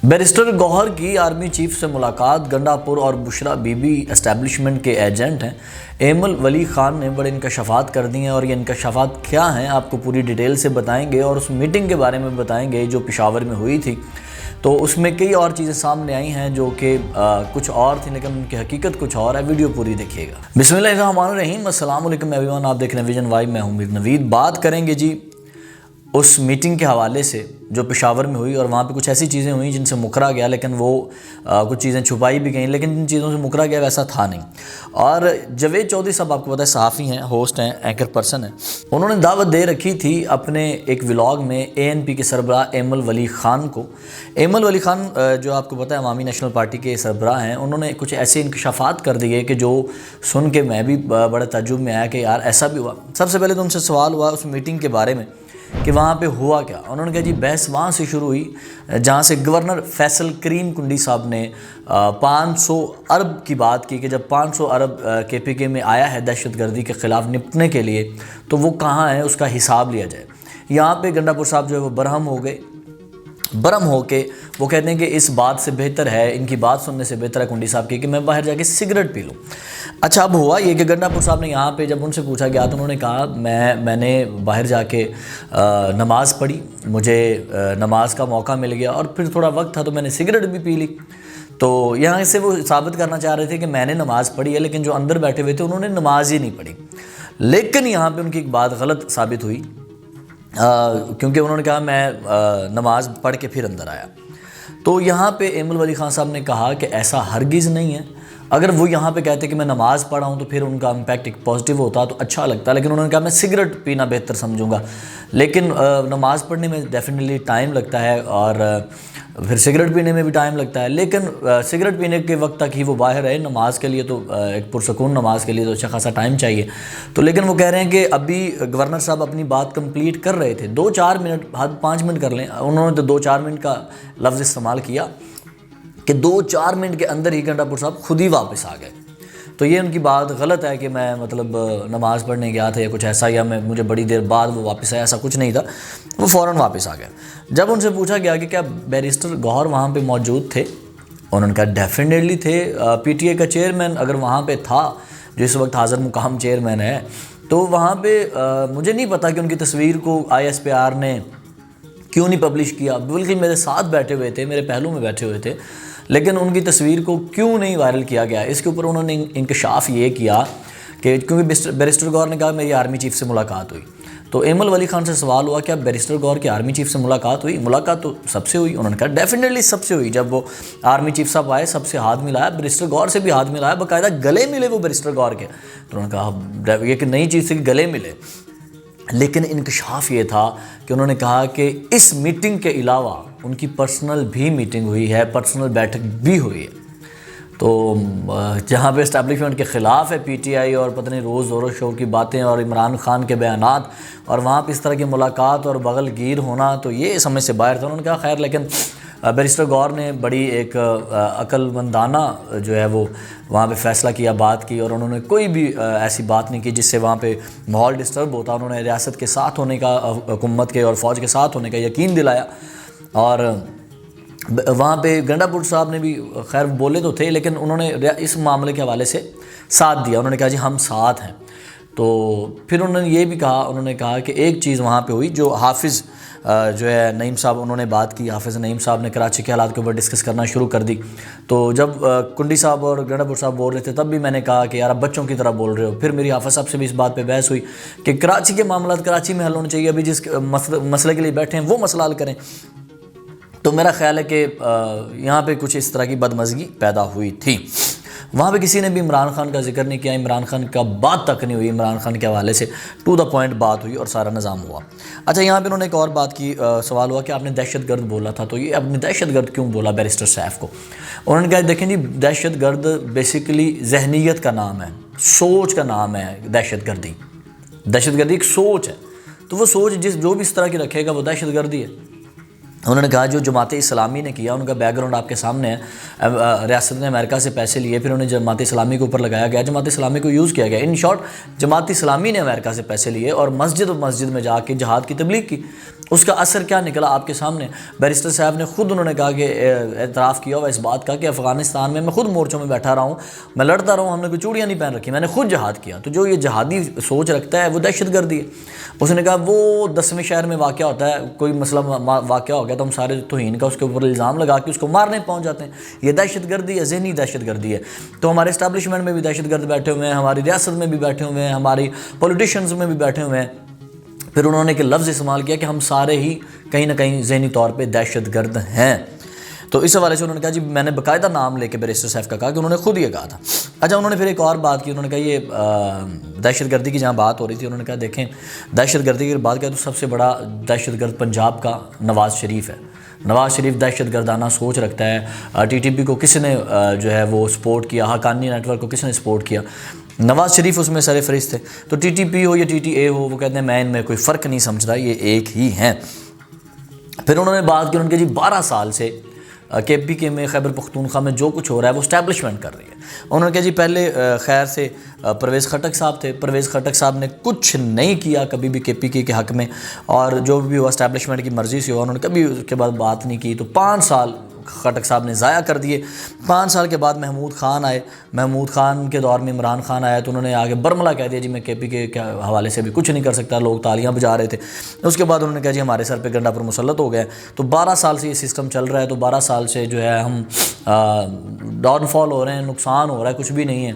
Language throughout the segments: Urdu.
بیرسٹر گوہر کی آرمی چیف سے ملاقات۔ گنڈاپور اور بشرا بی بی اسٹیبلشمنٹ کے ایجنٹ ہیں ایمل ولی خان نے بڑے انکشافات کر دی ہیں، اور یہ انکشافات کیا ہیں آپ کو پوری ڈیٹیل سے بتائیں گے، اور اس میٹنگ کے بارے میں بتائیں گے جو پشاور میں ہوئی تھی۔ تو اس میں کئی اور چیزیں سامنے آئی ہیں جو کہ کچھ اور تھیں لیکن ان کی حقیقت کچھ اور ہے۔ ویڈیو پوری دیکھیے گا۔ بسم اللہ الرحمن الرحیم۔ السلام علیکم ایوریون، آپ دیکھ رہے ہیں ویژن وائی، میں ہوں میر نوید۔ بات کریں گے جی اس میٹنگ کے حوالے سے جو پشاور میں ہوئی، اور وہاں پہ کچھ ایسی چیزیں ہوئیں جن سے مکرا گیا، لیکن وہ کچھ چیزیں چھپائی بھی گئیں، لیکن جن چیزوں سے مکرا گیا ویسا تھا نہیں۔ اور جاوید چودھری صاحب آپ کو پتہ ہے صحافی ہیں، ہوسٹ ہیں، اینکر پرسن ہیں، انہوں نے دعوت دے رکھی تھی اپنے ایک ولاگ میں اے این پی کے سربراہ ایمل ولی خان کو۔ ایمل ولی خان جو آپ کو پتہ ہے عوامی نیشنل پارٹی کے سربراہ ہیں، انہوں نے کچھ ایسے انکشافات کر دیے کہ جو سن کے میں بھی بڑے تعجب میں آیا کہ یار ایسا بھی ہوا۔ سب سے پہلے تو ان سے سوال ہوا اس میٹنگ کے بارے میں کہ وہاں پہ ہوا کیا۔ انہوں نے کہا جی بحث وہاں سے شروع ہوئی جہاں سے گورنر فیصل کریم کنڈی صاحب نے 500 ارب کی بات کی کہ جب 500 ارب کے پی کے میں آیا ہے دہشت گردی کے خلاف نپٹنے کے لیے تو وہ کہاں ہے، اس کا حساب لیا جائے۔ یہاں پہ گنڈاپور صاحب جو ہے وہ برہم ہو کے وہ کہتے ہیں کہ اس بات سے بہتر ہے، ان کی بات سننے سے بہتر ہے کنڈی صاحب کی کہ میں باہر جا کے سگریٹ پی لوں۔ اچھا اب ہوا یہ کہ گنڈاپور صاحب نے یہاں پہ جب ان سے پوچھا گیا تو انہوں نے کہا میں نے باہر جا کے نماز پڑھی، مجھے نماز کا موقع مل گیا اور پھر تھوڑا وقت تھا تو میں نے سگریٹ بھی پی لی۔ تو یہاں سے وہ ثابت کرنا چاہ رہے تھے کہ میں نے نماز پڑھی ہے، لیکن جو اندر بیٹھے ہوئے تھے انہوں نے نماز ہی نہیں پڑھی۔ لیکن یہاں پہ ان کی ایک بات غلط ثابت ہوئی، کیونکہ انہوں نے کہا میں نماز پڑھ کے پھر اندر آیا۔ تو یہاں پہ ایمل ولی خان صاحب نے کہا کہ ایسا ہرگز نہیں ہے۔ اگر وہ یہاں پہ کہتے کہ میں نماز پڑھا ہوں تو پھر ان کا امپیکٹ ایک پازیٹیو ہوتا تو اچھا لگتا، لیکن انہوں نے کہا میں سگریٹ پینا بہتر سمجھوں گا۔ لیکن نماز پڑھنے میں ڈیفینیٹلی ٹائم لگتا ہے اور پھر سگریٹ پینے میں بھی ٹائم لگتا ہے، لیکن سگریٹ پینے کے وقت تک ہی وہ باہر رہے، نماز کے لیے تو ایک پرسکون نماز کے لیے تو اچھا خاصا ٹائم چاہیے۔ تو لیکن وہ کہہ رہے ہیں کہ ابھی گورنر صاحب اپنی بات کمپلیٹ کر رہے تھے، 2-4 منٹ، حد 5 منٹ کر لیں، انہوں نے تو 2-4 منٹ کا لفظ استعمال کیا کہ 2-4 منٹ کے اندر ہی گنڈاپور صاحب خود ہی واپس آ گئے۔ تو یہ ان کی بات غلط ہے کہ میں نماز پڑھنے گیا تھا یا کچھ ایسا، یا مجھے بڑی دیر بعد وہ واپس آیا، ایسا کچھ نہیں تھا، وہ فوراً واپس آ گئے۔ جب ان سے پوچھا گیا کہ کیا بیرسٹر گوہر وہاں پہ موجود تھے، انہوں نے کہا ڈیفینیٹلی تھے، پی ٹی اے کا چیئرمین اگر وہاں پہ تھا جو اس وقت حاضر مقام چیئرمین ہے، تو وہاں پہ مجھے نہیں پتا کہ ان کی تصویر کو آئی ایس پی آر نے کیوں نہیں پبلش کیا، بلکہ میرے ساتھ بیٹھے ہوئے تھے، میرے پہلو میں بیٹھے ہوئے تھے، لیکن ان کی تصویر کو کیوں نہیں وائرل کیا گیا۔ اس کے اوپر انہوں نے انکشاف یہ کیا کہ کیونکہ بیرسٹر گوہر نے کہا میری آرمی چیف سے ملاقات ہوئی، تو ایمل ولی خان سے سوال ہوا کہ بیرسٹر گوہر کی آرمی چیف سے ملاقات ہوئی؟ ملاقات تو سب سے ہوئی۔ انہوں نے کہا ڈیفینیٹلی سب سے ہوئی، جب وہ آرمی چیف صاحب آئے سب سے ہاتھ ملایا، بیرسٹر گوہر سے بھی ہاتھ ملایا، باقاعدہ گلے ملے وہ بیرسٹر گوہر کے۔ تو انہوں نے کہا یہ کہ نئی چیز تھی کہ گلے ملے، لیکن انکشاف یہ تھا کہ انہوں نے کہا کہ اس میٹنگ کے علاوہ ان کی پرسنل بھی میٹنگ ہوئی ہے، پرسنل بیٹھک بھی ہوئی ہے۔ تو جہاں پہ اسٹیبلشمنٹ کے خلاف ہے پی ٹی آئی اور پتہ نہیں روز زور و شور کی باتیں اور عمران خان کے بیانات، اور وہاں پہ اس طرح کی ملاقات اور بغل گیر ہونا، تو یہ سمجھ سے باہر تھا۔ انہوں نے کہا خیر، لیکن بیرسٹر گوہر نے بڑی ایک عقل مندانہ جو ہے وہ وہاں پہ فیصلہ کیا، بات کی، اور انہوں نے کوئی بھی ایسی بات نہیں کی جس سے وہاں پہ ماحول ڈسٹرب ہوتا۔ انہوں نے ریاست کے ساتھ ہونے کا، حکومت کے اور فوج کے ساتھ ہونے کا یقین دلایا، اور وہاں پہ گنڈاپور صاحب نے بھی خیر بولے تو تھے لیکن انہوں نے اس معاملے کے حوالے سے ساتھ دیا، انہوں نے کہا جی ہم ساتھ ہیں۔ تو پھر انہوں نے یہ بھی کہا، انہوں نے کہا کہ ایک چیز وہاں پہ ہوئی جو حافظ جو ہے نعیم صاحب، انہوں نے بات کی، حافظ نعیم صاحب نے کراچی کے حالات کے اوپر ڈسکس کرنا شروع کر دی۔ تو جب کنڈی صاحب اور گنڈاپور صاحب بول رہے تھے تب بھی میں نے کہا کہ یار اب بچوں کی طرح بول رہے ہو۔ پھر میری حافظ صاحب سے بھی اس بات پہ بحث ہوئی کہ کراچی کے معاملات کراچی میں حل ہونے چاہیے، ابھی جس مسئلے کے لیے بیٹھے ہیں وہ مسئلہ حل کریں۔ تو میرا خیال ہے کہ یہاں پہ کچھ اس طرح کی بدمزگی پیدا ہوئی تھی۔ وہاں پہ کسی نے بھی عمران خان کا ذکر نہیں کیا، عمران خان کا بات تک نہیں ہوئی، عمران خان کے حوالے سے ٹو دا پوائنٹ بات ہوئی اور سارا نظام ہوا۔ اچھا یہاں پہ انہوں نے ایک اور بات کی، سوال ہوا کہ آپ نے دہشت گرد بولا تھا، تو یہ آپ نے دہشت گرد کیوں بولا بیرسٹر سیف کو؟ انہوں نے کہا دیکھیں جی دہشت گرد بیسیکلی ذہنیت کا نام ہے، سوچ کا نام ہے دہشت گردی۔ دہشت گردی ایک سوچ ہے، تو وہ سوچ جو بھی اس طرح کی رکھے گا وہ دہشت گردی ہے۔ انہوں نے کہا جو جماعت اسلامی نے کیا، ان کا بیک گراؤنڈ آپ کے سامنے ہے، ریاست نے امریکہ سے پیسے لیے، پھر انہیں جماعت اسلامی کے اوپر لگایا گیا، جماعت اسلامی کو یوز کیا گیا۔ ان شارٹ جماعت اسلامی نے امریکہ سے پیسے لیے اور مسجد میں جا کے جہاد کی تبلیغ کی، اس کا اثر کیا نکلا آپ کے سامنے. بیرسٹر صاحب نے خود انہوں نے کہا کہ اعتراف کیا ہوا اس بات کا کہ افغانستان میں خود مورچوں میں بیٹھا رہا ہوں, میں لڑتا رہا ہوں, ہم نے کوئی چوڑیاں نہیں پہن رکھی, میں نے خود جہاد کیا. تو جو یہ جہادی سوچ رکھتا ہے وہ دہشت گردی ہے. اس نے کہا وہ 10ویں شہر میں واقع ہوتا ہے, کوئی مسئلہ واقع ہو گیا تو ہم سارے توہین کا اس کے اوپر الزام لگا کے اس کو مارنے پہنچ جاتے ہیں. یہ دہشت گردی ہے, ذہنی دہشت گردی ہے. تو ہمارے اسٹیبلشمنٹ میں بھی دہشت گرد بیٹھے ہوئے ہیں, ہماری ریاست میں بھی بیٹھے ہوئے ہیں, ہماری پولیٹیشنز میں بھی بیٹھے ہوئے ہیں. پھر انہوں نے ایک لفظ استعمال کیا کہ ہم سارے ہی کہیں نہ کہیں ذہنی طور پہ دہشت گرد ہیں. تو اس حوالے سے انہوں نے کہا جی میں نے باقاعدہ نام لے کے بیرسٹر صاحب کا کہا کہ انہوں نے خود یہ کہا تھا. اچھا انہوں نے پھر ایک اور بات کی, انہوں نے کہا یہ دہشت گردی کی جہاں بات ہو رہی تھی, انہوں نے کہا دیکھیں دہشت گردی کی بات کریں تو سب سے بڑا دہشت گرد پنجاب کا نواز شریف ہے. نواز شریف دہشت گردانہ سوچ رکھتا ہے. ٹی ٹی پی کو کس نے جو ہے وہ سپورٹ کیا, حقانی نیٹ ورک کو کس نے سپورٹ کیا, نواز شریف اس میں سر فہرست تھے. تو ٹی ٹی پی ہو یا ٹی ٹی اے ہو, وہ کہتے ہیں میں ان میں کوئی فرق نہیں سمجھتا, یہ ایک ہی ہیں. پھر انہوں نے بات کی, انہوں نے کہا جی 12 سال سے کے پی کے میں خیبر پختونخوا میں جو کچھ ہو رہا ہے وہ اسٹیبلشمنٹ کر رہی ہے. انہوں نے کہا جی پہلے خیر سے پرویز خٹک صاحب تھے, پرویز خٹک صاحب نے کچھ نہیں کیا کبھی بھی کے پی کے حق میں, اور جو بھی ہوا اسٹیبلشمنٹ کی مرضی سے ہوا, انہوں نے کبھی اس کے بعد بات نہیں کی. تو 5 سال خٹک صاحب نے ضائع کر دیے. 5 سال کے بعد محمود خان آئے, محمود خان کے دور میں عمران خان آیا تو انہوں نے آگے برملا کہہ دیا جی میں کے پی کے حوالے سے بھی کچھ نہیں کر سکتا, لوگ تالیاں بجا رہے تھے. اس کے بعد انہوں نے کہا جی ہمارے سر پہ گنڈا پر مسلط ہو گئے. تو 12 سال سے یہ سسٹم چل رہا ہے, تو 12 سال سے جو ہے ہم ڈاؤن فال ہو رہے ہیں, نقصان ہو رہا ہے, کچھ بھی نہیں ہے.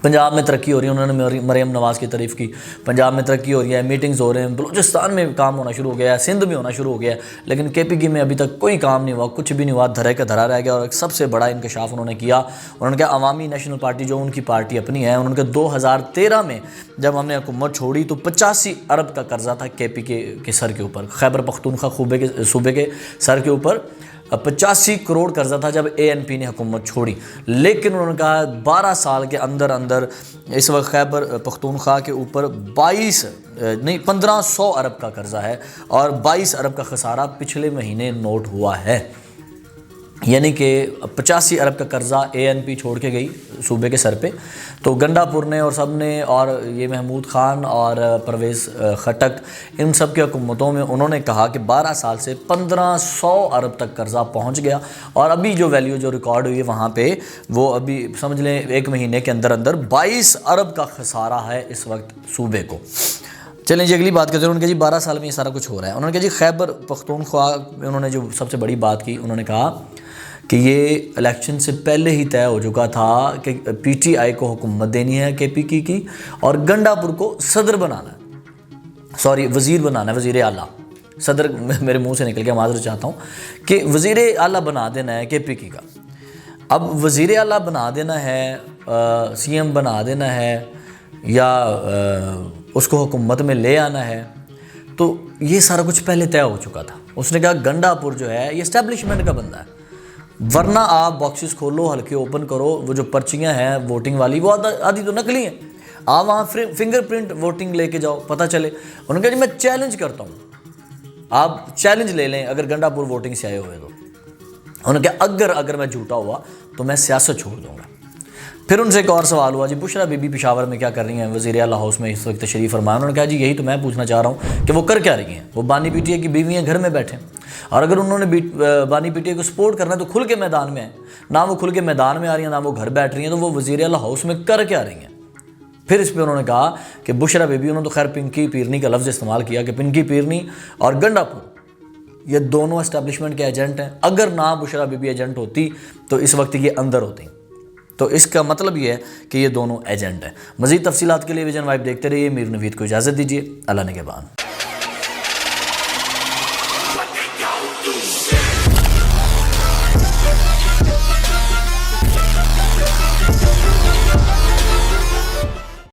پنجاب میں ترقی ہو رہی ہے, انہوں نے مریم نواز کی تعریف کی, پنجاب میں ترقی ہو رہی ہے, میٹنگز ہو رہے ہیں, بلوچستان میں کام ہونا شروع ہو گیا ہے, سندھ میں ہونا شروع ہو گیا ہے, لیکن کے پی کی میں ابھی تک کوئی کام نہیں ہوا, کچھ بھی نہیں ہوا, دھرے کا دھرا رہ گیا. اور ایک سب سے بڑا انکشاف انہوں نے کیا, انہوں نے کہا عوامی نیشنل پارٹی جو ان کی پارٹی اپنی ہے, انہوں نے کہا 2013 میں جب ہم نے حکومت چھوڑی تو 85 ارب کا قرضہ تھا کے پی کے سر کے اوپر, خیبر پختونخوا صوبے کے سر کے اوپر 85 کروڑ قرضہ تھا جب اے این پی نے حکومت چھوڑی. لیکن انہوں نے کہا 12 سال کے اندر اس وقت خیبر پختونخوا کے اوپر 1500 ارب کا قرضہ ہے اور 22 ارب کا خسارہ پچھلے مہینے نوٹ ہوا ہے. یعنی کہ 85 ارب کا قرضہ اے این پی چھوڑ کے گئی صوبے کے سر پہ. تو گنڈا پور نے اور سب نے, اور یہ محمود خان اور پرویز خٹک, ان سب کی حکومتوں میں انہوں نے کہا کہ 12 سال سے 1500 ارب تک قرضہ پہنچ گیا, اور ابھی جو ویلیو جو ریکارڈ ہوئی ہے وہاں پہ وہ ابھی سمجھ لیں 1 مہینے کے اندر 22 ارب کا خسارہ ہے اس وقت صوبے کو. چلیں جی اگلی بات کرتے ہیں. انہوں نے کہا جی 12 سال میں یہ سارا کچھ ہو رہا ہے. انہوں نے کہا جی خیبر پختونخوا, انہوں نے جو سب سے بڑی بات کی, انہوں نے کہا کہ یہ الیکشن سے پہلے ہی طے ہو چکا تھا کہ پی ٹی آئی کو حکومت دینی ہے کے پی کی, اور گنڈا پور کو صدر بنانا ہے, وزیر بنانا ہے, وزیر اعلیٰ. صدر میرے منہ سے نکل گیا, معذرت چاہتا ہوں, کہ وزیر اعلیٰ بنا دینا ہے کے پی کی کا. اب وزیر اعلیٰ بنا دینا ہے, سی ایم بنا دینا ہے, یا اس کو حکومت میں لے آنا ہے, تو یہ سارا کچھ پہلے طے ہو چکا تھا. اس نے کہا گنڈا پور جو ہے یہ اسٹیبلشمنٹ کا بندہ ہے, ورنہ آپ باکسز کھولو, ہلکے اوپن کرو, وہ جو پرچیاں ہیں ووٹنگ والی وہ آدھی تو نقلی ہیں, آپ وہاں فنگر پرنٹ ووٹنگ لے کے جاؤ, پتہ چلے. انہوں نے کہا جی میں چیلنج کرتا ہوں, آپ چیلنج لے لیں اگر گنڈا پور ووٹنگ سے آئے ہوئے تو. انہوں نے کہا اگر میں جھوٹا ہوا تو میں سیاست چھوڑ دوں گا. پھر ان سے ایک اور سوال ہوا جی بشرا بی بی پشاور میں کیا کر رہی ہیں, وزیر اعلیٰ ہاؤس میں اس وقت تشریف فرما. انہوں نے کہا جی یہی تو میں پوچھنا چاہ رہا ہوں کہ وہ کر کیا رہی ہیں. وہ بانی پی ٹی اے کی بیوی ہیں, گھر میں بیٹھے ہیں, اور اگر انہوں نے بانی پی ٹی اے کو سپورٹ کرنا ہے تو کھل کے میدان میں ہیں. نہ وہ کھل کے میدان میں آ رہی ہیں, نہ وہ گھر بیٹھ رہی ہیں, تو وہ وزیر اعلیٰ ہاؤس میں کر کیا رہی ہیں. پھر اس پہ انہوں نے کہا کہ بشرا بی بی, انہوں نے تو خیر پنکی پیرنی کا لفظ استعمال کیا کہ پنکی پیرنی اور گنڈا پور یہ دونوں اسٹیبلشمنٹ کے ایجنٹ ہیں. اگر نہ بشرا بی بی ایجنٹ ہوتی تو اس وقت یہ اندر ہوتی. تو اس کا مطلب یہ ہے کہ یہ دونوں ایجنٹ ہیں. مزید تفصیلات کے لیے ویژن وائب دیکھتے رہیے. میر نوید کو اجازت دیجیے. اللہ نگہبان.